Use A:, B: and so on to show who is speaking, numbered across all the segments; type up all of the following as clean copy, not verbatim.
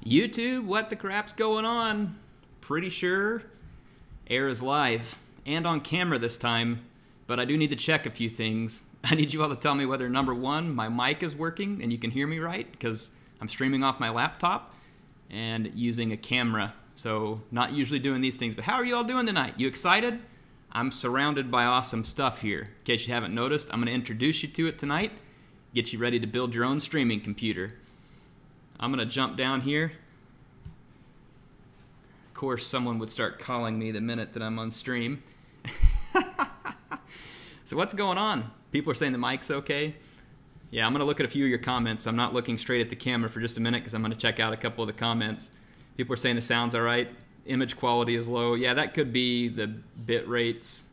A: YouTube, what the crap's going on? Pretty sure HEIR is live and on camera this time, but I do need to check a few things. I need you all to tell me whether, number one, my mic is working and you can hear me right, because I'm streaming off my laptop and using a camera. So not usually doing these things, but how are you all doing tonight? You excited? I'm surrounded by awesome stuff here. In case you haven't noticed, I'm going to introduce you to it tonight, get you ready to build your own streaming computer. I'm going to jump down here. Of course, someone would start calling me the minute that I'm on stream. So what's going on? People are saying the mic's okay. Yeah, I'm going to look at a few of your comments. I'm not looking straight at the camera for just a minute because I'm going to check out a couple of the comments. People are saying the sound's all right. Image quality is low. Yeah, that could be the bit rates.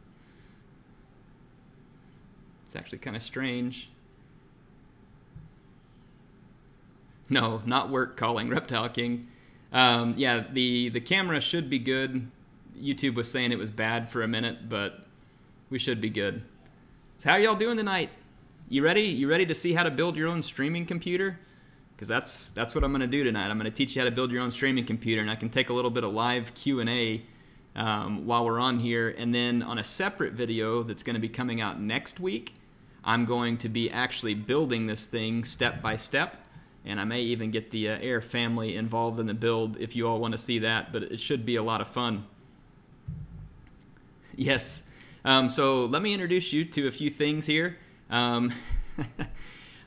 A: It's actually kind of strange. No, not work calling, Reptile King. Yeah, the camera should be good. YouTube was saying it was bad for a minute, but we should be good. So how are y'all doing tonight? You ready? You ready to see how to build your own streaming computer? Because that's what I'm going to do tonight. I'm going to teach you how to build your own streaming computer, and I can take a little bit of live Q&A while we're on here. And then on a separate video that's going to be coming out next week, I'm going to be actually building this thing step by step. And I may even get the HEIR family involved in the build if you all want to see that, but it should be a lot of fun. Yes. So let me introduce you to a few things here.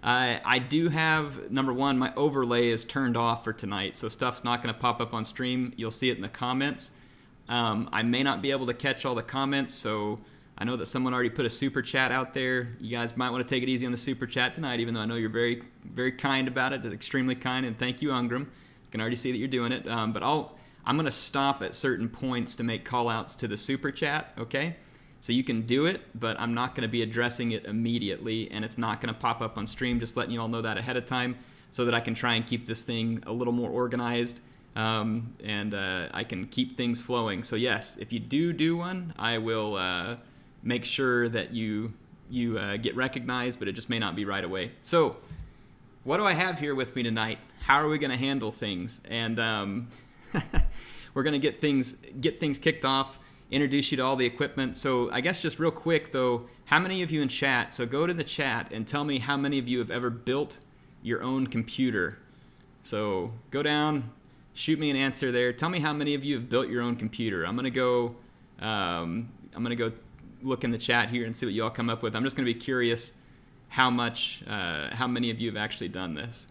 A: I do have, number one, my overlay is turned off for tonight, so stuff's not going to pop up on stream. You'll see it in the comments. I may not be able to catch all the comments, so I know that someone already put a super chat out there. You guys might want to take it easy on the super chat tonight, even though I know you're very, very kind about it. It's extremely kind, and thank you, Ungram. You can already see that you're doing it. But I'm going to stop at certain points to make call-outs to the super chat, okay? So you can do it, but I'm not going to be addressing it immediately, and it's not going to pop up on stream, just letting you all know that ahead of time so that I can try and keep this thing a little more organized, and I can keep things flowing. So yes, if you do one, I will make sure that you get recognized, but it just may not be right away. So what do I have here with me tonight? How are we going to handle things? And we're going to get things kicked off, introduce you to all the equipment. So I guess just real quick though, how many of you in chat, so go to the chat and tell me how many of you have ever built your own computer. So go down, shoot me an answer there. Tell me how many of you have built your own computer. I'm gonna go look in the chat here and see what you all come up with. I'm just gonna be curious how many of you have actually done this.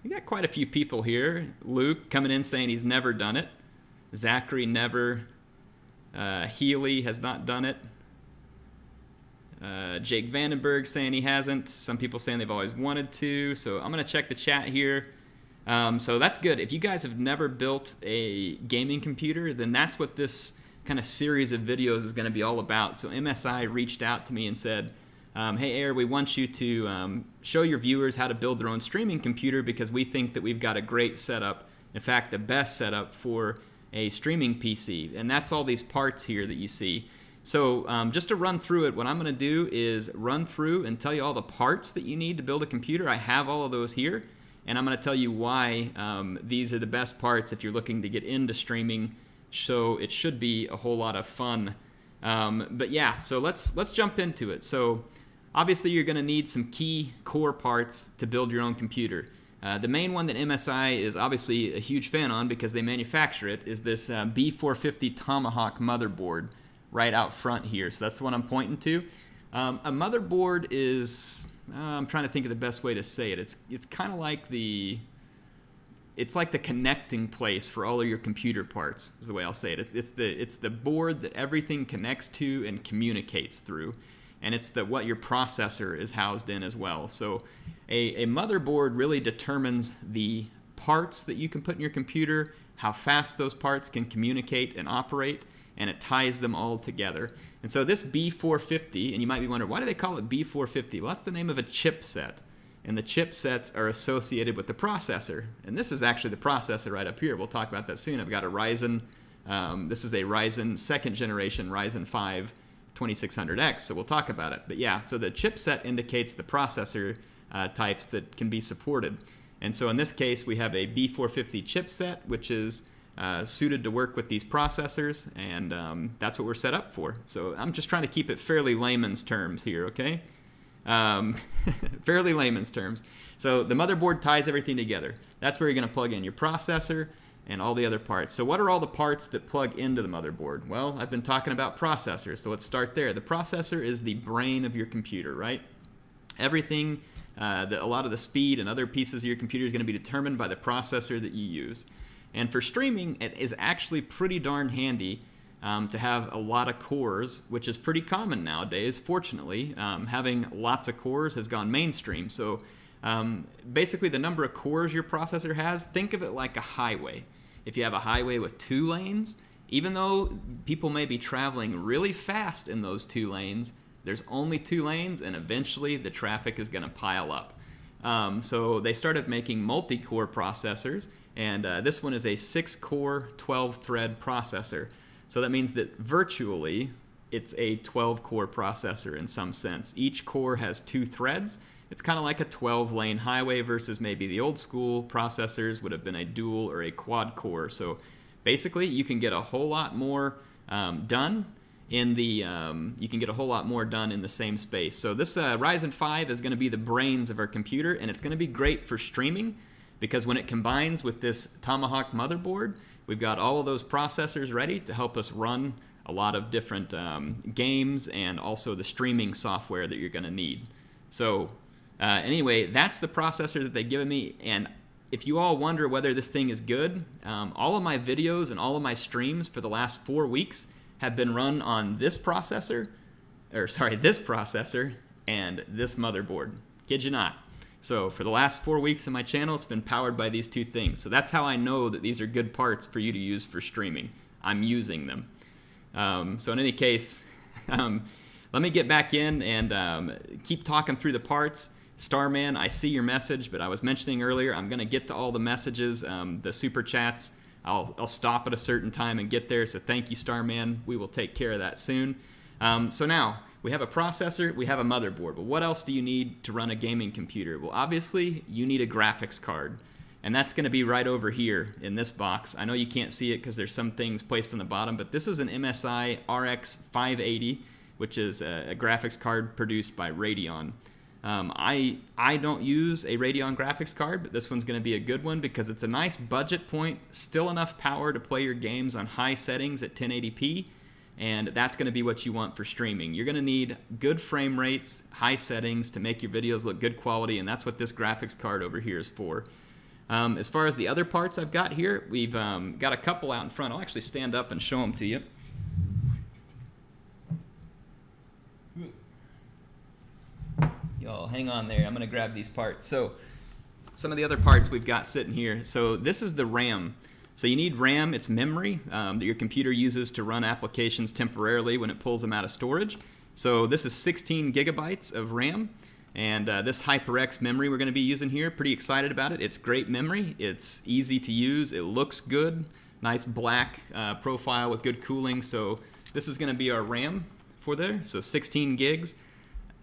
A: We got quite a few people here. Luke coming in saying he's never done it. Zachary never. Healy has not done it. Jake Vandenberg saying he hasn't. Some people saying they've always wanted to. So I'm going to check the chat here. So that's good. If you guys have never built a gaming computer, then that's what this kind of series of videos is going to be all about. So MSI reached out to me and said, hey HEIR, we want you to show your viewers how to build their own streaming computer because we think that we've got a great setup. In fact, the best setup for a streaming PC, and that's all these parts here that you see. So just to run through it, what I'm going to do is run through and tell you all the parts that you need to build a computer. I have all of those here, and I'm going to tell you why these are the best parts if you're looking to get into streaming. So it should be a whole lot of fun. But yeah, so let's jump into it. So obviously you're going to need some key core parts to build your own computer. The main one that MSI is obviously a huge fan on because they manufacture it is this B450 Tomahawk motherboard right out front here. So that's the one I'm pointing to. A motherboard is, I'm trying to think of the best way to say it. It's kind of like it's like the connecting place for all of your computer parts is the way I'll say it. It's the board that everything connects to and communicates through. And it's what your processor is housed in as well. So a motherboard really determines the parts that you can put in your computer, how fast those parts can communicate and operate, and it ties them all together. And so this B450, and you might be wondering, why do they call it B450? Well, that's the name of a chipset. And the chipsets are associated with the processor. And this is actually the processor right up here. We'll talk about that soon. I've got a Ryzen, this is a Ryzen 2nd generation, Ryzen 5 2600X, so we'll talk about it. But yeah, so the chipset indicates the processor types that can be supported. And so in this case, we have a B450 chipset, which is suited to work with these processors, and that's what we're set up for. So I'm just trying to keep it fairly layman's terms here, okay? Fairly layman's terms. So the motherboard ties everything together. That's where you're going to plug in your processor and all the other parts. So what are all the parts that plug into the motherboard? Well, I've been talking about processors, so let's start there. The processor is the brain of your computer, right? Everything, a lot of the speed and other pieces of your computer is going to be determined by the processor that you use. And for streaming, it is actually pretty darn handy to have a lot of cores, which is pretty common nowadays, fortunately. Having lots of cores has gone mainstream. So basically the number of cores your processor has, think of it like a highway. If you have a highway with 2 lanes, even though people may be traveling really fast in those 2 lanes, there's only 2 lanes, and eventually the traffic is going to pile up. So they started making multi-core processors, and this one is a 6-core, 12-thread processor. So that means that virtually it's a 12-core processor in some sense. Each core has 2 threads. It's kind of like a 12-lane highway versus maybe the old school processors would have been a dual or a quad core. So basically you can get a whole lot more done in the same space. So this Ryzen 5 is going to be the brains of our computer, and it's going to be great for streaming because when it combines with this Tomahawk motherboard, we've got all of those processors ready to help us run a lot of different games and also the streaming software that you're going to need. So anyway, that's the processor that they've given me, and if you all wonder whether this thing is good, all of my videos and all of my streams for the last 4 weeks have been run on this processor and this motherboard. Kid you not. So for the last 4 weeks of my channel, it's been powered by these 2 things. So that's how I know that these are good parts for you to use for streaming. I'm using them. So in any case, let me get back in and keep talking through the parts. Starman, I see your message, but I was mentioning earlier, I'm going to get to all the messages, the super chats. I'll stop at a certain time and get there, so thank you, Starman. We will take care of that soon. So now, we have a processor, we have a motherboard, but what else do you need to run a gaming computer? Well, obviously, you need a graphics card, and that's going to be right over here in this box. I know you can't see it because there's some things placed on the bottom, but this is an MSI RX 580, which is a graphics card produced by Radeon. I don't use a Radeon graphics card, but this one's going to be a good one because it's a nice budget point, still enough power to play your games on high settings at 1080p, and that's going to be what you want for streaming. You're going to need good frame rates, high settings to make your videos look good quality, and that's what this graphics card over here is for. As far as the other parts I've got here, we've got a couple out in front. I'll actually stand up and show them to you. Y'all hang on there. I'm going to grab these parts. So some of the other parts we've got sitting here. So this is the RAM. So you need RAM. It's memory that your computer uses to run applications temporarily when it pulls them out of storage. So this is 16 gigabytes of RAM. And this HyperX memory we're going to be using here, pretty excited about it. It's great memory. It's easy to use. It looks good. Nice black profile with good cooling. So this is going to be our RAM for there. So 16 gigs.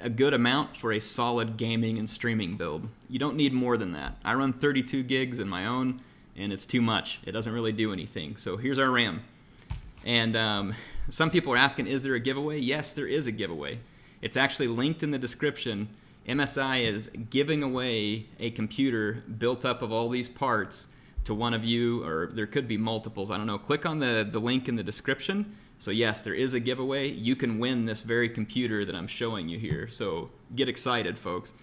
A: A good amount for a solid gaming and streaming build. You don't need more than that. I run 32 gigs in my own, and it's too much. It doesn't really do anything. So here's our RAM. And some people are asking, is there a giveaway? Yes, there is a giveaway. It's actually linked in the description. MSI is giving away a computer built up of all these parts to one of you, or there could be multiples. I don't know. Click on the link in the description. So yes, there is a giveaway. You can win this very computer that I'm showing you here. So get excited, folks.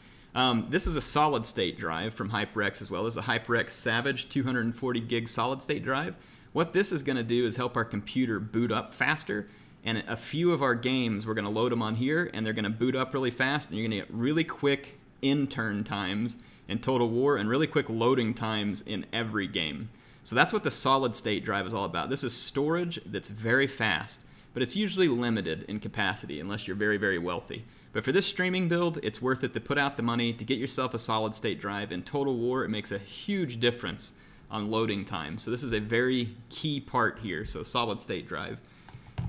A: This is a solid-state drive from HyperX as well. This is a HyperX Savage 240 gig solid-state drive. What this is going to do is help our computer boot up faster. And a few of our games, we're going to load them on here, and they're going to boot up really fast, and you're going to get really quick in-turn times in Total War and really quick loading times in every game. So that's what the solid-state drive is all about. This is storage that's very fast, but it's usually limited in capacity unless you're very, very wealthy. But for this streaming build, it's worth it to put out the money to get yourself a solid-state drive. In Total War, it makes a huge difference on loading time. So this is a very key part here, so solid-state drive.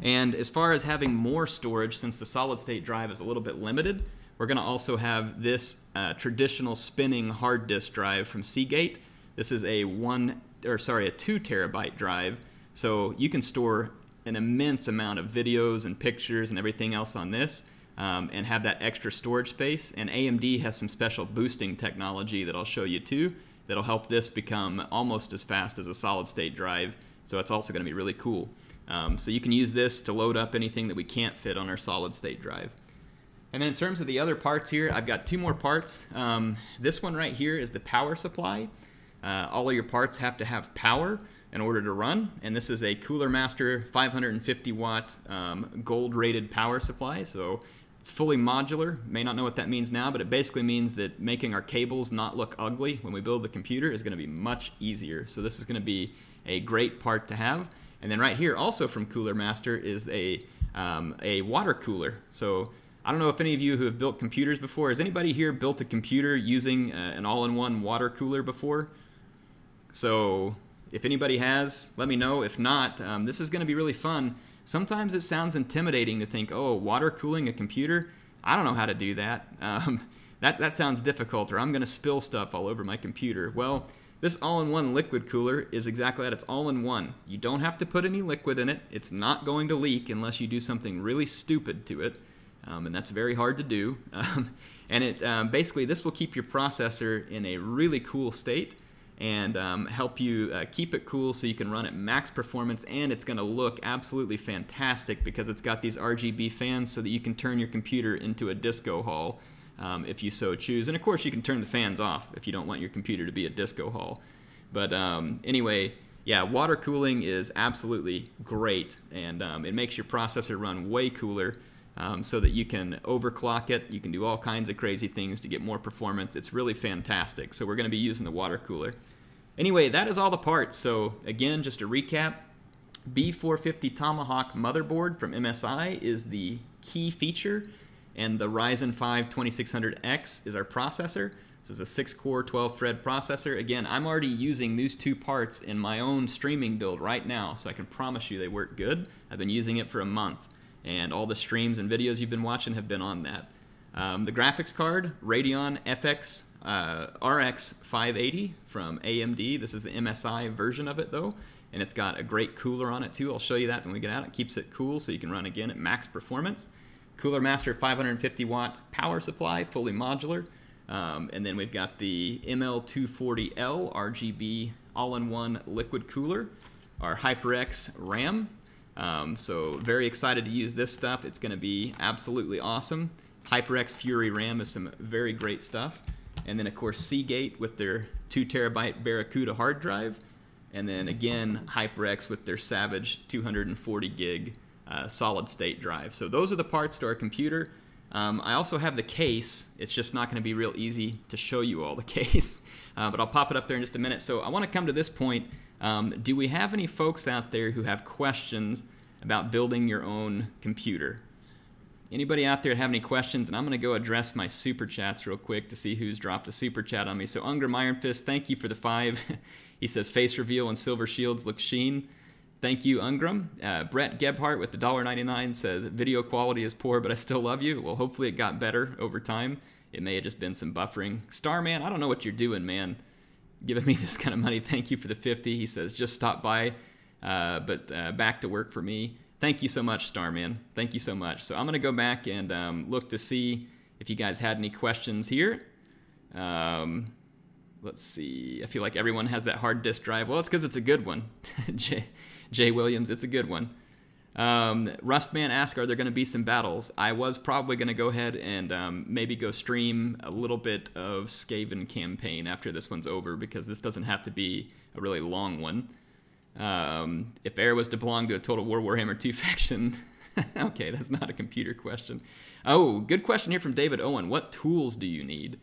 A: And as far as having more storage, since the solid-state drive is a little bit limited, we're going to also have this traditional spinning hard disk drive from Seagate. This is a 2 terabyte drive, so you can store an immense amount of videos and pictures and everything else on this, and have that extra storage space. And AMD has some special boosting technology that I'll show you too that'll help this become almost as fast as a solid state drive, so it's also going to be really cool. So you can use this to load up anything that we can't fit on our solid state drive. And then in terms of the other parts here, I've got 2 more parts. This one right here is the power supply. All of your parts have to have power in order to run, and this is a Cooler Master 550 watt gold rated power supply. So it's fully modular. May not know what that means now, but it basically means that making our cables not look ugly when we build the computer is going to be much easier. So this is going to be a great part to have. And then right here, also from Cooler Master, is a water cooler. So I don't know if any of you who have built computers before, has anybody here built a computer using an all-in-one water cooler before? So if anybody has, let me know. If not, this is going to be really fun. Sometimes it sounds intimidating to think, oh, water cooling a computer? I don't know how to do that. That sounds difficult, or I'm going to spill stuff all over my computer. Well, this all-in-one liquid cooler is exactly that. It's all-in-one. You don't have to put any liquid in it. It's not going to leak unless you do something really stupid to it. And that's very hard to do. And it basically, this will keep your processor in a really cool state and help you keep it cool so you can run at max performance, and it's going to look absolutely fantastic because it's got these RGB fans so that you can turn your computer into a disco hall if you so choose. And of course you can turn the fans off if you don't want your computer to be a disco hall. But anyway, yeah, water cooling is absolutely great, and it makes your processor run way cooler. So that you can overclock it. You can do all kinds of crazy things to get more performance. It's really fantastic. So we're going to be using the water cooler. Anyway, that is all the parts. So again, just to recap, B450 Tomahawk motherboard from MSI is the key feature, and the Ryzen 5 2600X is our processor. This is a 6-core, 12-thread processor. Again, I'm already using these 2 parts in my own streaming build right now, so I can promise you they work good. I've been using it for a month, and all the streams and videos you've been watching have been on that. The graphics card, Radeon FX RX 580 from AMD. This is the MSI version of it though, and it's got a great cooler on it too. I'll show you that when we get out. It keeps it cool so you can run again at max performance. Cooler Master 550 watt power supply, fully modular. And then we've got the ML240L RGB all-in-one liquid cooler, our HyperX RAM. So very excited to use this stuff. It's going to be absolutely awesome. HyperX Fury RAM is some very great stuff. And then of course Seagate with their 2 terabyte Barracuda hard drive. And then again HyperX with their Savage 240 gig solid state drive. So those are the parts to our computer. I also have the case. It's just not going to be real easy to show you all the case, but I'll pop it up there in just a minute. So I want to come to this point. Do we have any folks out there who have questions about building your own computer? Anybody out there have any questions? And I'm going to go address my super chats real quick to see who's dropped a super chat on me. So Ungram Ironfist, thank you for the 5. He says face reveal and silver shields look sheen. Thank you, Ungram. Brett Gebhardt with the $1.99 says video quality is poor, but I still love you. Well, hopefully it got better over time. It may have just been some buffering. Starman, I don't know what you're doing, man. Giving me this kind of money. Thank you for the 50. He says just stop by, but back to work for me. Thank you so much, Starman. Thank you so much. So I'm going to go back and look to see if you guys had any questions here. Let's see. I feel like everyone has that hard disk drive. Well, it's because it's a good one. Jay Williams, it's a good one. Rustman asked, are there going to be some battles? I was probably going to go ahead and maybe go stream a little bit of Skaven campaign after this one's over, because this doesn't have to be a really long one. If HEIR was to belong to a Total War Warhammer 2 faction, okay, that's not a computer question. Oh, good question here from David Owen. What tools do you need?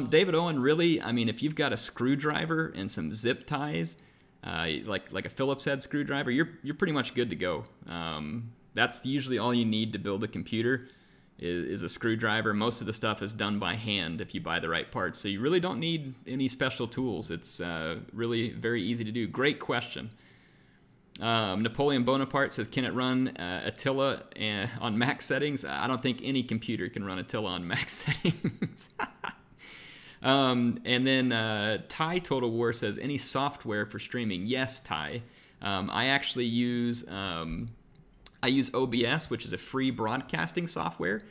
A: David Owen, really, I mean, if you've got a screwdriver and some zip ties, like a Phillips head screwdriver, you're pretty much good to go. That's usually all you need to build a computer is a screwdriver. Most of the stuff is done by hand if you buy the right parts, so you really don't need any special tools. It's really very easy to do. Great question. Napoleon Bonaparte says, can it run Attila on max settings? I don't think any computer can run Attila on max settings. And then Ty Total War says, any software for streaming? Yes, Ty. I actually use OBS, which is a free broadcasting software.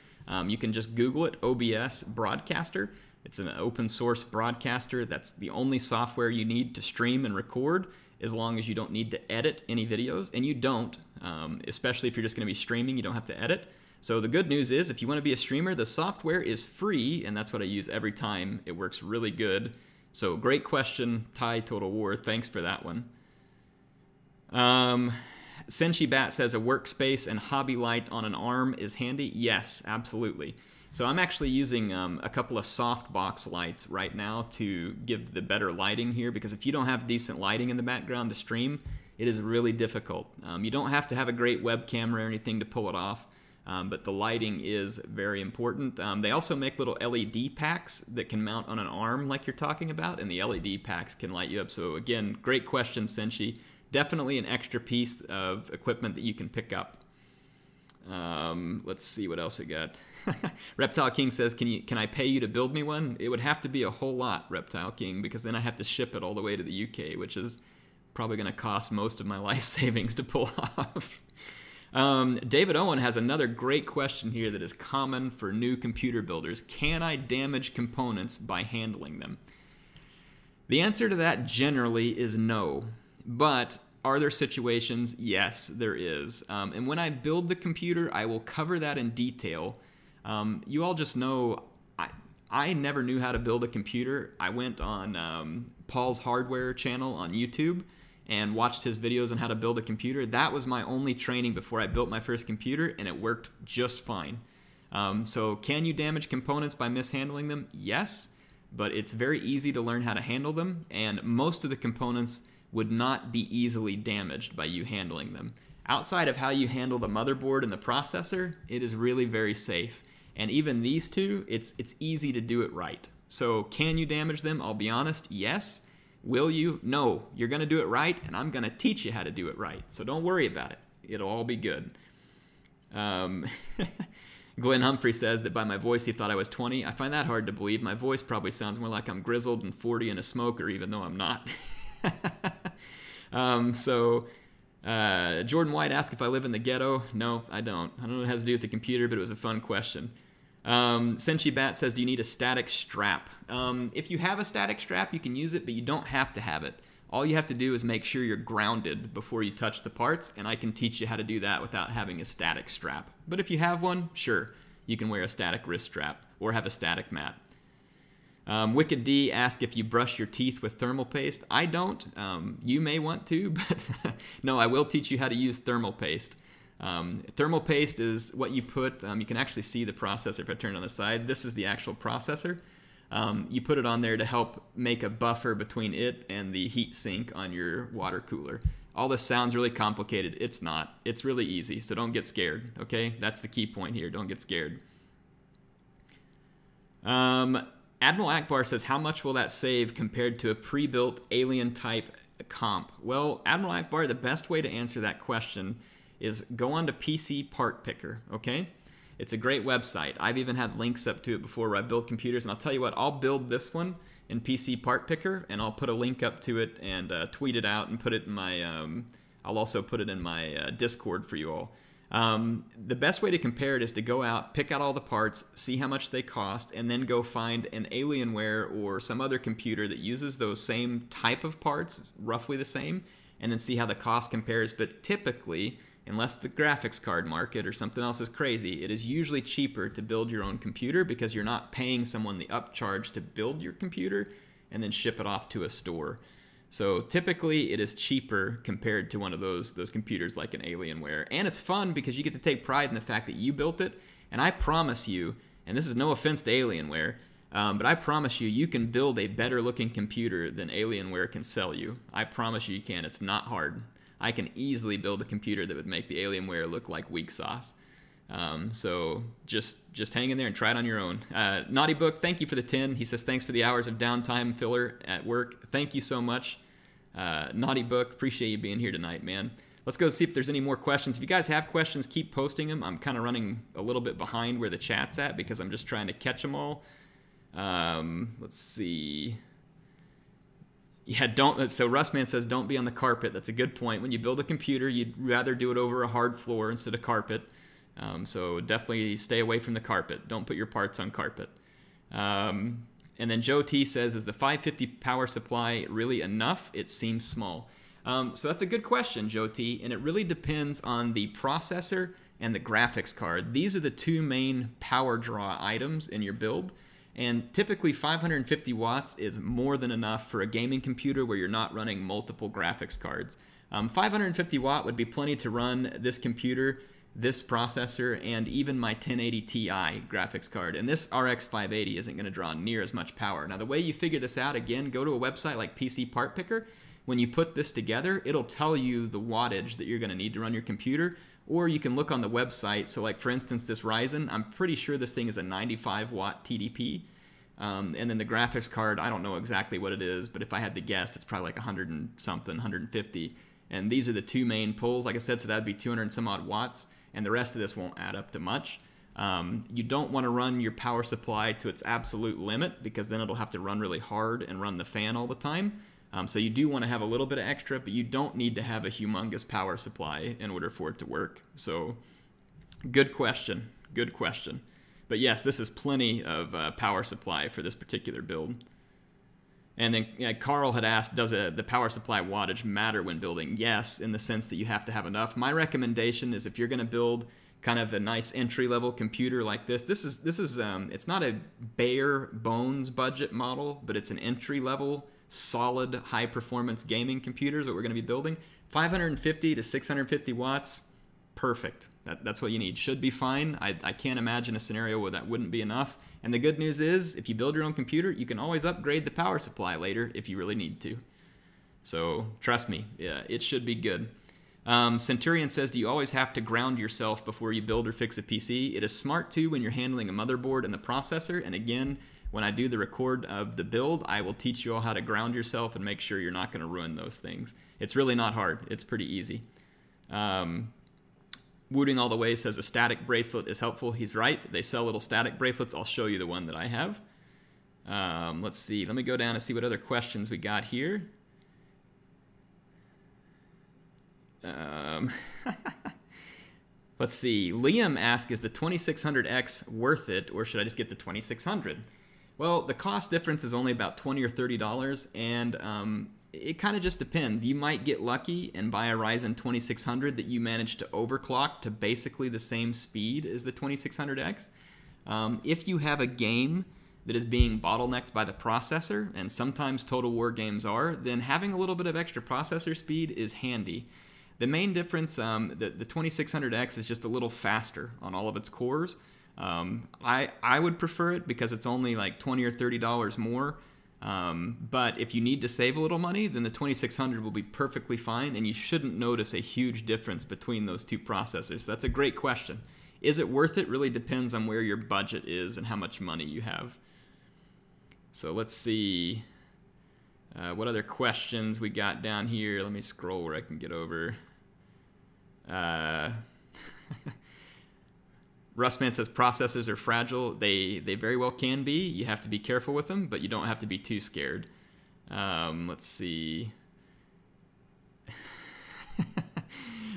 A: You can just Google it, OBS Broadcaster. It's an open source broadcaster. That's the only software you need to stream and record, as long as you don't need to edit any videos. And you don't, especially if you're just going to be streaming, you don't have to edit. So the good news is, if you want to be a streamer, the software is free, and that's what I use every time. It works really good. So great question, Ty Total War. Thanks for that one. Senshi Bat says, a workspace and hobby light on an arm is handy. Yes, absolutely. So I'm actually using a couple of softbox lights right now to give the better lighting here, because if you don't have decent lighting in the background to stream, it is really difficult. You don't have to have a great webcam or anything to pull it off, but the lighting is very important. They also make little LED packs that can mount on an arm like you're talking about, and the LED packs can light you up. So again, great question, Senshi. Definitely an extra piece of equipment that you can pick up. Let's see what else we got. Reptile King says, can I pay you to build me one? It would have to be a whole lot, Reptile King, because then I have to ship it all the way to the UK, which is probably going to cost most of my life savings to pull off. David Owen has another great question here that is common for new computer builders. Can I damage components by handling them? The answer to that generally is no. But are there situations? Yes, there is. And when I build the computer, I will cover that in detail. You all just know I never knew how to build a computer. I went on Paul's Hardware channel on YouTube and watched his videos on how to build a computer. That was my only training before I built my first computer, and it worked just fine. So can you damage components by mishandling them? Yes, but it's very easy to learn how to handle them, and most of the components would not be easily damaged by you handling them. Outside of how you handle the motherboard and the processor, it is really very safe. And even these two, it's easy to do it right. So can you damage them? I'll be honest, yes. Will you? No. You're going to do it right, and I'm going to teach you how to do it right. So don't worry about it. It'll all be good. Glenn Humphrey says that by my voice he thought I was 20. I find that hard to believe. My voice probably sounds more like I'm grizzled and 40 and a smoker, even though I'm not. Jordan White asked if I live in the ghetto. No, I don't. I don't know what it has to do with the computer, but it was a fun question. Senshi Bat says, do you need a static strap? If you have a static strap, you can use it, but you don't have to have it. All you have to do is make sure you're grounded before you touch the parts, and I can teach you how to do that without having a static strap. But if you have one, sure, you can wear a static wrist strap or have a static mat. Wicked D asked if you brush your teeth with thermal paste. I don't. You may want to, but no, I will teach you how to use thermal paste. Thermal paste is what you put, you can actually see the processor if I turn it on the side. This is the actual processor. You put it on there to help make a buffer between it and the heat sink on your water cooler. All this sounds really complicated. It's not. It's really easy, so don't get scared, okay? That's the key point here. Don't get scared. Admiral Akbar says, how much will that save compared to a pre-built alien type comp? Well, Admiral Akbar, the best way to answer that question is go on to PC Part Picker, okay? It's a great website. I've even had links up to it before where I build computers, and I'll tell you what, I'll build this one in PC Part Picker, and I'll put a link up to it and tweet it out and put it in my, I'll also put it in my Discord for you all. The best way to compare it is to go out, pick out all the parts, see how much they cost, and then go find an Alienware or some other computer that uses those same type of parts, roughly the same, and then see how the cost compares. But typically, unless the graphics card market or something else is crazy, it is usually cheaper to build your own computer because you're not paying someone the upcharge to build your computer and then ship it off to a store. So typically it is cheaper compared to one of those computers like an Alienware. And it's fun because you get to take pride in the fact that you built it. And I promise you, and this is no offense to Alienware, but I promise you, you can build a better looking computer than Alienware can sell you. I promise you can. It's not hard. I can easily build a computer that would make the Alienware look like weak sauce. So just hang in there and try it on your own. Naughty Book, thank you for the 10. He says, thanks for the hours of downtime filler at work. Thank you so much. Naughty Book, appreciate you being here tonight, man. let's go see if there's any more questions. If you guys have questions, keep posting them. I'm kind of running a little bit behind where the chat's at because I'm just trying to catch them all. Let's see. Yeah, don't. So Rustman says don't be on the carpet. That's a good point. When you build a computer, you'd rather do it over a hard floor instead of carpet. So definitely stay away from the carpet. Don't put your parts on carpet. And then Joe T says, is the 550 power supply really enough? It seems small. So that's a good question, Joe T, and it really depends on the processor and the graphics card. These are the two main power draw items in your build. And typically 550 watts is more than enough for a gaming computer where you're not running multiple graphics cards. 550 watt would be plenty to run this computer, this processor, and even my 1080 Ti graphics card. And this RX 580 isn't going to draw near as much power. Now the way you figure this out, again, go to a website like PC Part Picker. When you put this together, it'll tell you the wattage that you're going to need to run your computer. Or you can look on the website. So like for instance, this Ryzen, I'm pretty sure this thing is a 95 watt TDP. And then the graphics card, I don't know exactly what it is, but if I had to guess, it's probably like 100 and something, 150. And these are the two main pulls, like I said, so that'd be 200 and some odd watts, and the rest of this won't add up to much. You don't want to run your power supply to its absolute limit because then it'll have to run really hard and run the fan all the time. So you do want to have a little bit of extra, but you don't need to have a humongous power supply in order for it to work. So good question, good question. But yes, this is plenty of power supply for this particular build. And then Carl had asked, does the power supply wattage matter when building? Yes, in the sense that you have to have enough. My recommendation is if you're going to build kind of a nice entry-level computer like this is it's not a bare bones budget model, but it's an entry-level solid high-performance gaming computer is what we're going to be building. 550 to 650 watts, perfect. That's what you need. Should be fine. I can't imagine a scenario where that wouldn't be enough. And the good news is, if you build your own computer, you can always upgrade the power supply later if you really need to. So trust me, yeah, it should be good. Centurion says, do you always have to ground yourself before you build or fix a PC? It is smart too when you're handling a motherboard and the processor. And again, when I do the record of the build, I will teach you all how to ground yourself and make sure you're not going to ruin those things. It's really not hard. It's pretty easy. Wooting All the Way says a static bracelet is helpful. He's right. They sell little static bracelets. I'll show you the one that I have. Let's see. Let me go down and see what other questions we got here. Let's see. Liam asked, is the 2600X worth it, or should I just get the 2600? Well, the cost difference is only about $20 or $30, and it kind of just depends. You might get lucky and buy a Ryzen 2600 that you manage to overclock to basically the same speed as the 2600X. If you have a game that is being bottlenecked by the processor, and sometimes Total War games are, then having a little bit of extra processor speed is handy. The main difference, the 2600X is just a little faster on all of its cores. I would prefer it because it's only like $20 or $30 more. But if you need to save a little money, then the 2600 will be perfectly fine, and you shouldn't notice a huge difference between those two processors. So that's a great question. Is it worth it? Really depends on where your budget is and how much money you have. So let's see what other questions we got down here. Let me scroll where I can get over. Rustman says processors are fragile. They very well can be. You have to be careful with them, but you don't have to be too scared. Let's see.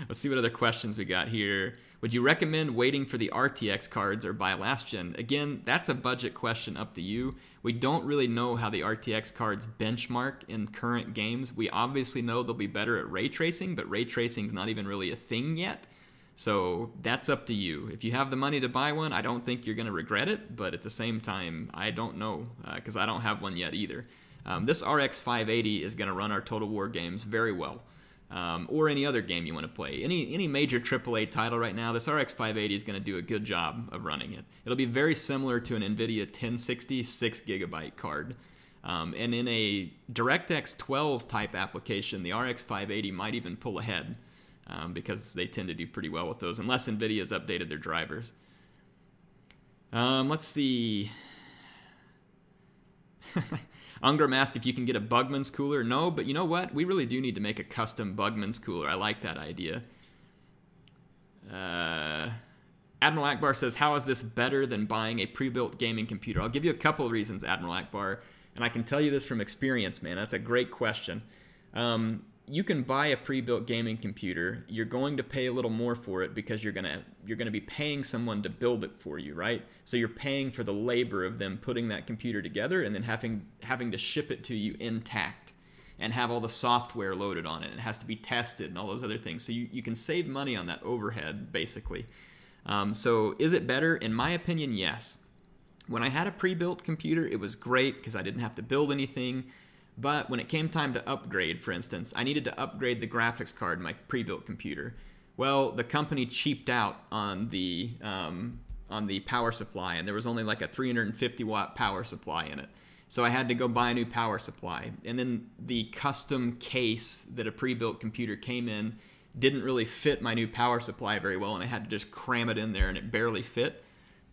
A: Let's see what other questions we got here. Would you recommend waiting for the RTX cards or buy last gen? Again, that's a budget question up to you. We don't really know how the RTX cards benchmark in current games. We obviously know they'll be better at ray tracing, but ray tracing is not even really a thing yet. So that's up to you. If you have the money to buy one, I don't think you're going to regret it, but at the same time, I don't know because I don't have one yet either. This RX 580 is going to run our Total War games very well, or any other game you want to play. Any major AAA title right now, this RX 580 is going to do a good job of running it. It'll be very similar to an NVIDIA 1060 6GB card. And in a DirectX 12 type application, the RX 580 might even pull ahead. Because they tend to do pretty well with those, unless NVIDIA's updated their drivers. Let's see. Ungram asked if you can get a Bugman's cooler. No, but you know what? We really do need to make a custom Bugman's cooler. I like that idea. Admiral Akbar says, how is this better than buying a pre-built gaming computer? I'll give you a couple of reasons, Admiral Akbar, and I can tell you this from experience, man. That's a great question. You can buy a pre-built gaming computer. You're going to pay a little more for it because you're gonna be paying someone to build it for you, right? So you're paying for the labor of them putting that computer together and then having to ship it to you intact and have all the software loaded on it. It has to be tested and all those other things. So you can save money on that overhead, basically. So is it better? In my opinion, yes. When I had a pre-built computer, it was great because I didn't have to build anything. But when it came time to upgrade, for instance, I needed to upgrade the graphics card in my pre-built computer. Well, the company cheaped out on the power supply, and there was only like a 350 watt power supply in it. So I had to go buy a new power supply. And then the custom case that a pre-built computer came in didn't really fit my new power supply very well, and I had to just cram it in there, and it barely fit.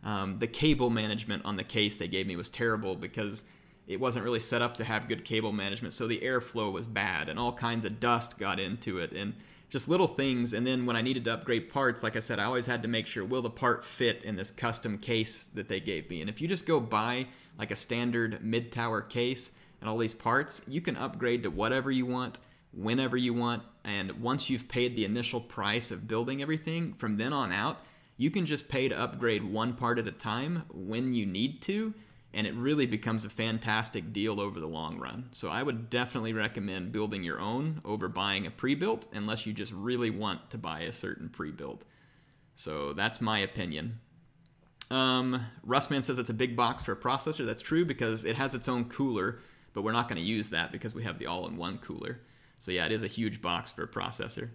A: The cable management on the case they gave me was terrible because it wasn't really set up to have good cable management, so the airflow was bad, and all kinds of dust got into it, and just little things. And then when I needed to upgrade parts, like I said, I always had to make sure, will the part fit in this custom case that they gave me? And if you just go buy like a standard mid-tower case and all these parts, you can upgrade to whatever you want, whenever you want, and once you've paid the initial price of building everything, from then on out, you can just pay to upgrade one part at a time when you need to, and it really becomes a fantastic deal over the long run. So I would definitely recommend building your own over buying a pre-built, unless you just really want to buy a certain pre-built. So that's my opinion. Russman says it's a big box for a processor. That's true because it has its own cooler, but we're not going to use that because we have the all-in-one cooler. So yeah, it is a huge box for a processor.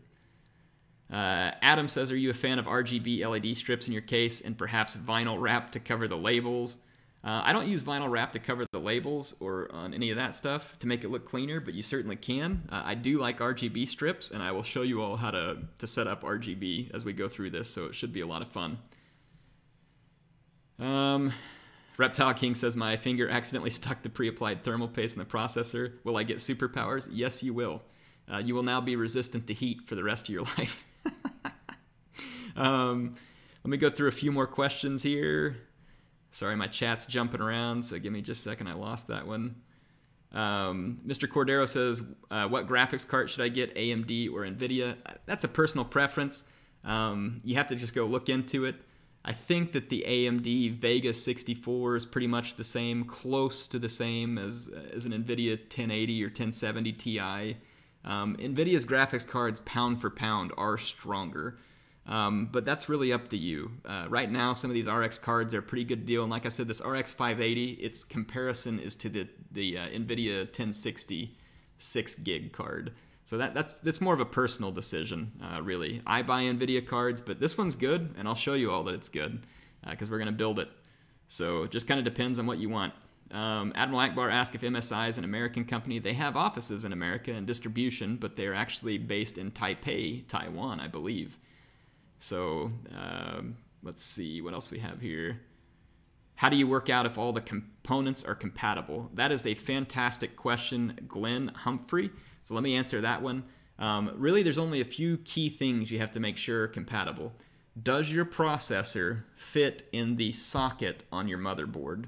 A: Adam says, are you a fan of RGB LED strips in your case and perhaps vinyl wrap to cover the labels? I don't use vinyl wrap to cover the labels or on any of that stuff to make it look cleaner, but you certainly can. I do like RGB strips, and I will show you all how to set up RGB as we go through this, so it should be a lot of fun. Reptile King says, my finger accidentally stuck the pre-applied thermal paste in the processor. Will I get superpowers? Yes, you will. You will now be resistant to heat for the rest of your life. Let me go through a few more questions here. Sorry, my chat's jumping around, so give me just a second. I lost that one. Mr. Cordero says, what graphics card should I get, AMD or NVIDIA? That's a personal preference. You have to just go look into it. I think that the AMD Vega 64 is pretty much the same, close to the same as an NVIDIA 1080 or 1070 Ti. NVIDIA's graphics cards, pound for pound, are stronger. But that's really up to you. Right now, some of these RX cards are a pretty good deal. And like I said, this RX 580, its comparison is to the NVIDIA 1060 6 gig card. So that's more of a personal decision, really. I buy NVIDIA cards, but this one's good, and I'll show you all that it's good because we're going to build it. So it just kind of depends on what you want. Admiral Akbar asked if MSI is an American company. They have offices in America and distribution, but they're actually based in Taipei, Taiwan, I believe. So let's see what else we have here. How do you work out if all the components are compatible? That is a fantastic question, Glenn Humphrey. So let me answer that one. Really, there's only a few key things you have to make sure are compatible. Does your processor fit in the socket on your motherboard?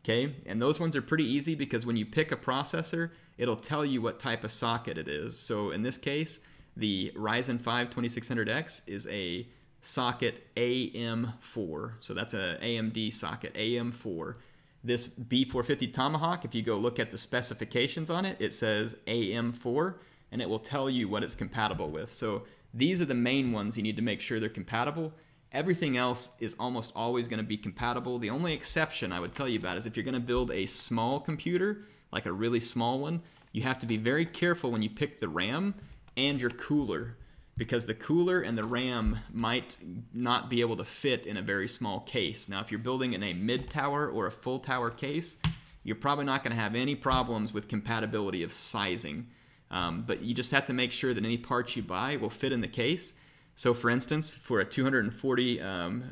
A: Okay, and those ones are pretty easy because when you pick a processor, it'll tell you what type of socket it is. So in this case, the Ryzen 5 2600X is a socket AM4. So that's an AMD socket, AM4. This B450 Tomahawk, if you go look at the specifications on it, it says AM4, and it will tell you what it's compatible with. So these are the main ones you need to make sure they're compatible. Everything else is almost always going to be compatible. The only exception I would tell you about is if you're going to build a small computer, like a really small one, you have to be very careful when you pick the RAM and your cooler, because the cooler and the RAM might not be able to fit in a very small case. Now, if you're building in a mid-tower or a full-tower case, you're probably not going to have any problems with compatibility of sizing. But you just have to make sure that any parts you buy will fit in the case. So for instance, for a 240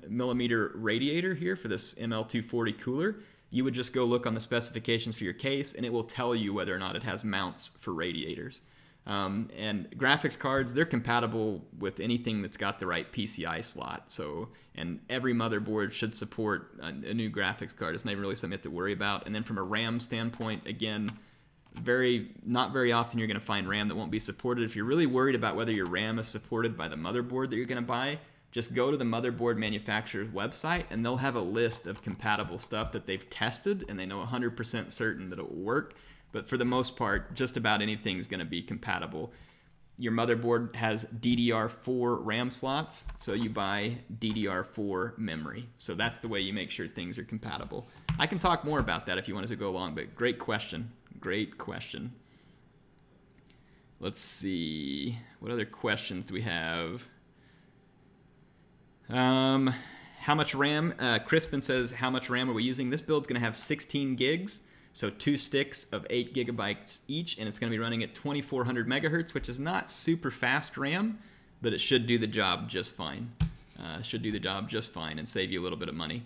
A: millimeter radiator here for this ML240 cooler, you would just go look on the specifications for your case, and it will tell you whether or not it has mounts for radiators. And graphics cards, they're compatible with anything that's got the right PCI slot. So, and every motherboard should support a new graphics card. It's not really something you have to worry about. And then from a RAM standpoint, again, not very often you're going to find RAM that won't be supported. If you're really worried about whether your RAM is supported by the motherboard that you're going to buy, just go to the motherboard manufacturer's website, and they'll have a list of compatible stuff that they've tested, and they know 100% certain that it will work. But for the most part, just about anything is going to be compatible. Your motherboard has DDR4 RAM slots, so you buy DDR4 memory. So that's the way you make sure things are compatible. I can talk more about that if you want us to go along, but great question. Great question. Let's see. What other questions do we have? How much RAM? Crispin says, how much RAM are we using? This build's going to have 16 gigs. So 2 sticks of 8 gigabytes each, and it's going to be running at 2400 megahertz, which is not super fast RAM, but it should do the job just fine. Should do the job just fine and save you a little bit of money.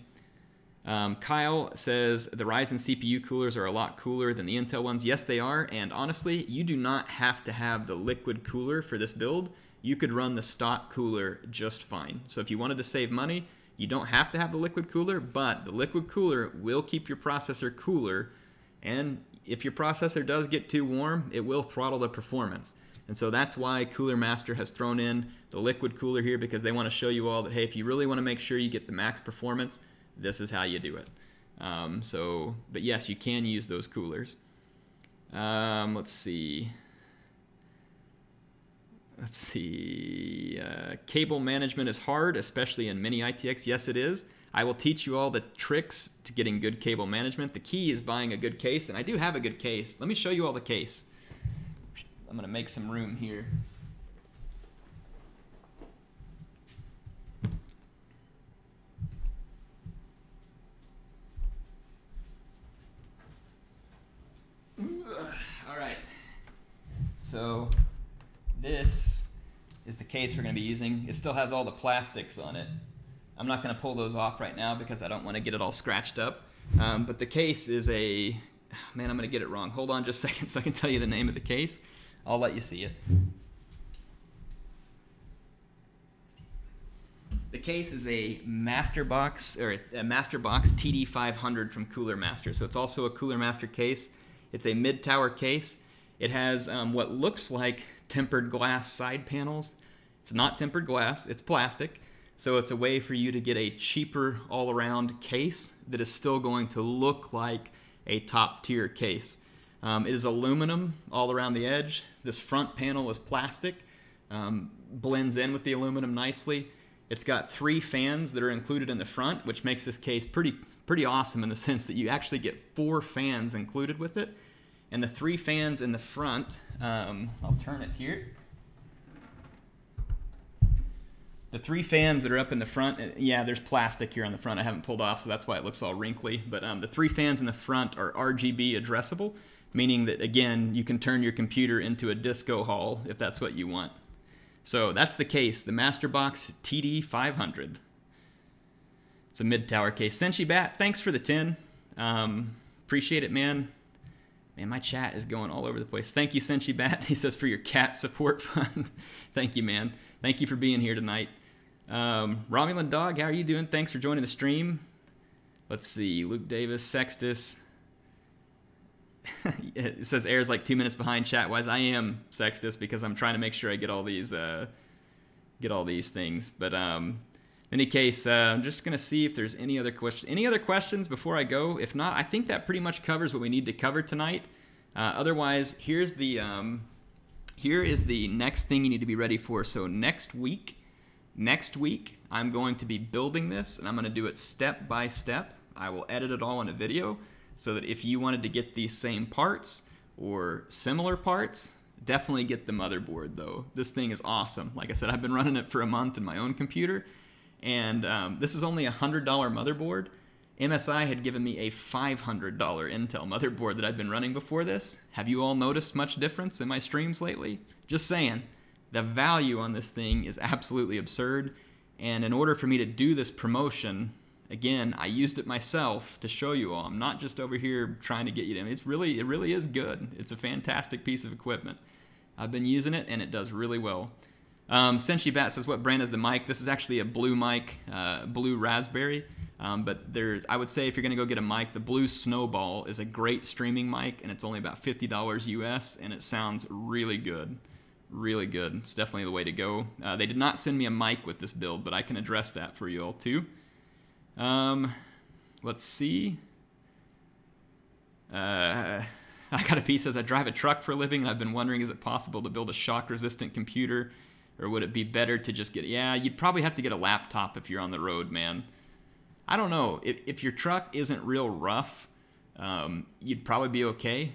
A: Kyle says the Ryzen CPU coolers are a lot cooler than the Intel ones. Yes, they are, and honestly, you do not have to have the liquid cooler for this build. You could run the stock cooler just fine. So if you wanted to save money, you don't have to have the liquid cooler, but the liquid cooler will keep your processor cooler. And if your processor does get too warm, it will throttle the performance. And so that's why Cooler Master has thrown in the liquid cooler here, because they want to show you all that, hey, if you really want to make sure you get the max performance, this is how you do it. But yes, you can use those coolers. Let's see. Cable management is hard, especially in mini ITX. Yes, it is. I will teach you all the tricks to getting good cable management. The key is buying a good case, and I do have a good case. Let me show you all the case. I'm going to make some room here. All right. So this is the case we're going to be using. It still has all the plastics on it. I'm not going to pull those off right now because I don't want to get it all scratched up. But the case is a... Man, I'm going to get it wrong. Hold on just a second so I can tell you the name of the case. I'll let you see it. The case is a Masterbox, or a Masterbox TD500 from Cooler Master. So it's also a Cooler Master case. It's a mid-tower case. It has what looks like tempered glass side panels. It's not tempered glass, it's plastic. So it's a way for you to get a cheaper all-around case that is still going to look like a top-tier case. It is aluminum all around the edge. This front panel is plastic, blends in with the aluminum nicely. It's got 3 fans that are included in the front, which makes this case pretty awesome in the sense that you actually get 4 fans included with it. And the 3 fans in the front, I'll turn it here. The 3 fans that are up in the front, yeah, there's plastic here on the front I haven't pulled off, so that's why it looks all wrinkly. But the 3 fans in the front are RGB addressable, meaning that, again, you can turn your computer into a disco hall if that's what you want. So that's the case, the Masterbox TD500. It's a mid-tower case. Senshi Bat, thanks for the 10. Appreciate it, man. Man, my chat is going all over the place. Thank you, Senshi Bat. He says for your cat support fund. Thank you, man. Thank you for being here tonight. Romulan Dog, how are you doing? Thanks for joining the stream. Let's see. Luke Davis, Sextus. It says Air's like 2 minutes behind chat-wise. I am, Sextus, because I'm trying to make sure I get all these things. But in any case, I'm just going to see if there's any other questions. Any other questions before I go? If not, I think that pretty much covers what we need to cover tonight. Otherwise, here is the next thing you need to be ready for. So next week, I'm going to be building this, and I'm going to do it step by step. I will edit it all in a video so that if you wanted to get these same parts or similar parts, definitely get the motherboard, though. This thing is awesome. Like I said, I've been running it for a month in my own computer, and this is only a $100 motherboard. MSI had given me a $500 Intel motherboard that I've been running before this. Have you all noticed much difference in my streams lately? Just saying. The value on this thing is absolutely absurd, and in order for me to do this promotion, Again, I used it myself to show you all. I'm not just over here trying to get you to. It really is good. It's a fantastic piece of equipment. I've been using it, and it does really well. Senshi Bat says, what brand is the mic? This is actually a blue mic, blue raspberry. But I would say if you're going to go get a mic, the Blue Snowball is a great streaming mic, and it's only about $50 US, and it sounds really good. Really good. It's definitely the way to go. They did not send me a mic with this build, but I can address that for you all too. Let's see. I got a piece that says, I drive a truck for a living, and I've been wondering, is it possible to build a shock-resistant computer, or would it be better to just get... Yeah, you'd probably have to get a laptop if you're on the road, man. I don't know. If your truck isn't real rough, you'd probably be okay.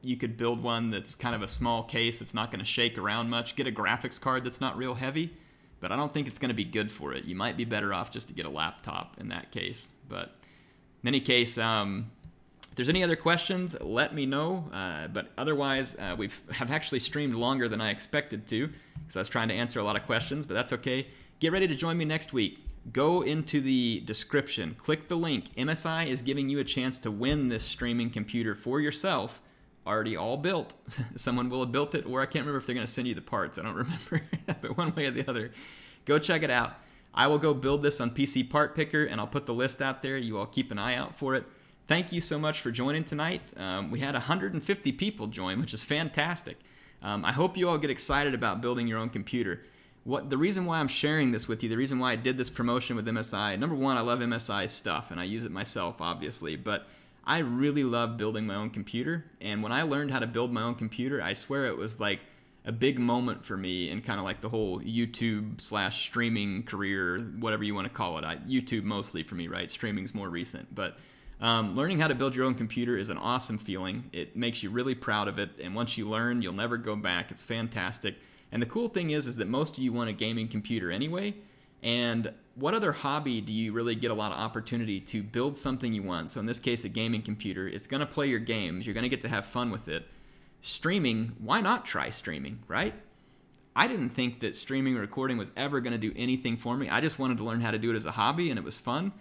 A: You could build one that's kind of a small case that's not going to shake around much. Get a graphics card that's not real heavy, but I don't think it's going to be good for it. You might be better off just to get a laptop in that case. But in any case... if there's any other questions, let me know. But otherwise, we have actually streamed longer than I expected to, because I was trying to answer a lot of questions, but that's okay. Get ready to join me next week. Go into the description, click the link. MSI is giving you a chance to win this streaming computer for yourself, already all built. Someone will have built it, or I can't remember if they're going to send you the parts. I don't remember, but one way or the other. Go check it out. I will go build this on PC Part Picker, and I'll put the list out there. You all keep an eye out for it. Thank you so much for joining tonight. We had 150 people join, which is fantastic. I hope you all get excited about building your own computer. The reason why I'm sharing this with you, the reason why I did this promotion with MSI, number one, I love MSI's stuff, and I use it myself, obviously, but I really love building my own computer, and when I learned how to build my own computer, I swear it was like a big moment for me in kind of like the whole YouTube/streaming career, whatever you want to call it. YouTube mostly for me, right? Streaming's more recent, but learning how to build your own computer is an awesome feeling. It makes you really proud of it, and once you learn, you'll never go back. It's fantastic. And the cool thing is that most of you want a gaming computer anyway, and what other hobby do you really get a lot of opportunity to build something you want? So in this case, a gaming computer. It's going to play your games. You're going to get to have fun with it. Streaming, why not try streaming, right? I didn't think that streaming or recording was ever going to do anything for me. I just wanted to learn how to do it as a hobby, and it was fun.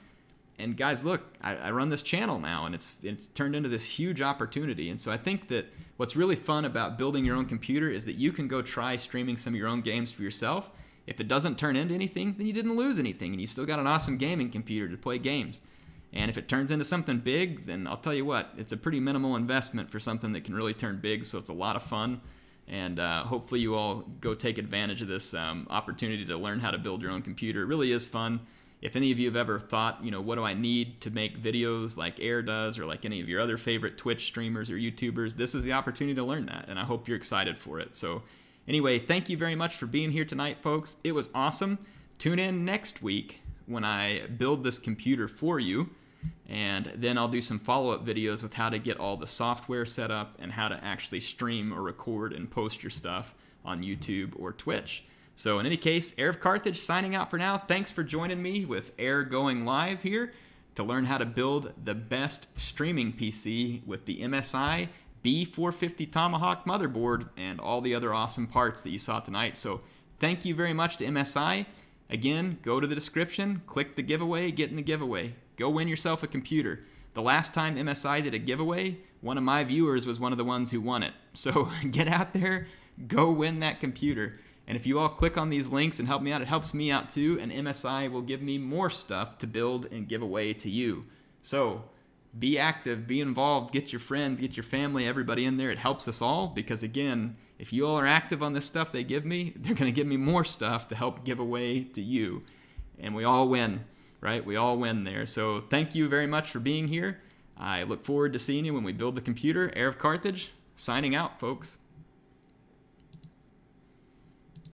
A: And guys, look, I run this channel now, and it's turned into this huge opportunity. And so I think that what's really fun about building your own computer is that you can go try streaming some of your own games for yourself. If it doesn't turn into anything, then you didn't lose anything, and you still got an awesome gaming computer to play games. And if it turns into something big, then I'll tell you what, it's a pretty minimal investment for something that can really turn big, so it's a lot of fun. And hopefully you all go take advantage of this opportunity to learn how to build your own computer. It really is fun. If any of you have ever thought, you know, what do I need to make videos like HEIR does, or like any of your other favorite Twitch streamers or YouTubers, this is the opportunity to learn that, and I hope you're excited for it. So anyway, thank you very much for being here tonight, folks. It was awesome. Tune in next week when I build this computer for you, and then I'll do some follow-up videos with how to get all the software set up and how to actually stream or record and post your stuff on YouTube or Twitch. So in any case, HeirofCarthage signing out for now. Thanks for joining me with HEIR going live here to learn how to build the best streaming PC with the MSI B450 Tomahawk motherboard and all the other awesome parts that you saw tonight. So thank you very much to MSI. Again, go to the description, click the giveaway, get in the giveaway. Go win yourself a computer. The last time MSI did a giveaway, one of my viewers was one of the ones who won it. So get out there, go win that computer. And if you all click on these links and help me out, it helps me out too, and MSI will give me more stuff to build and give away to you. So be active, be involved, get your friends, get your family, everybody in there. It helps us all because, again, if you all are active on this stuff they give me, they're going to give me more stuff to help give away to you. And we all win, right? We all win there. So thank you very much for being here. I look forward to seeing you when we build the computer. HeirofCarthage, signing out, folks.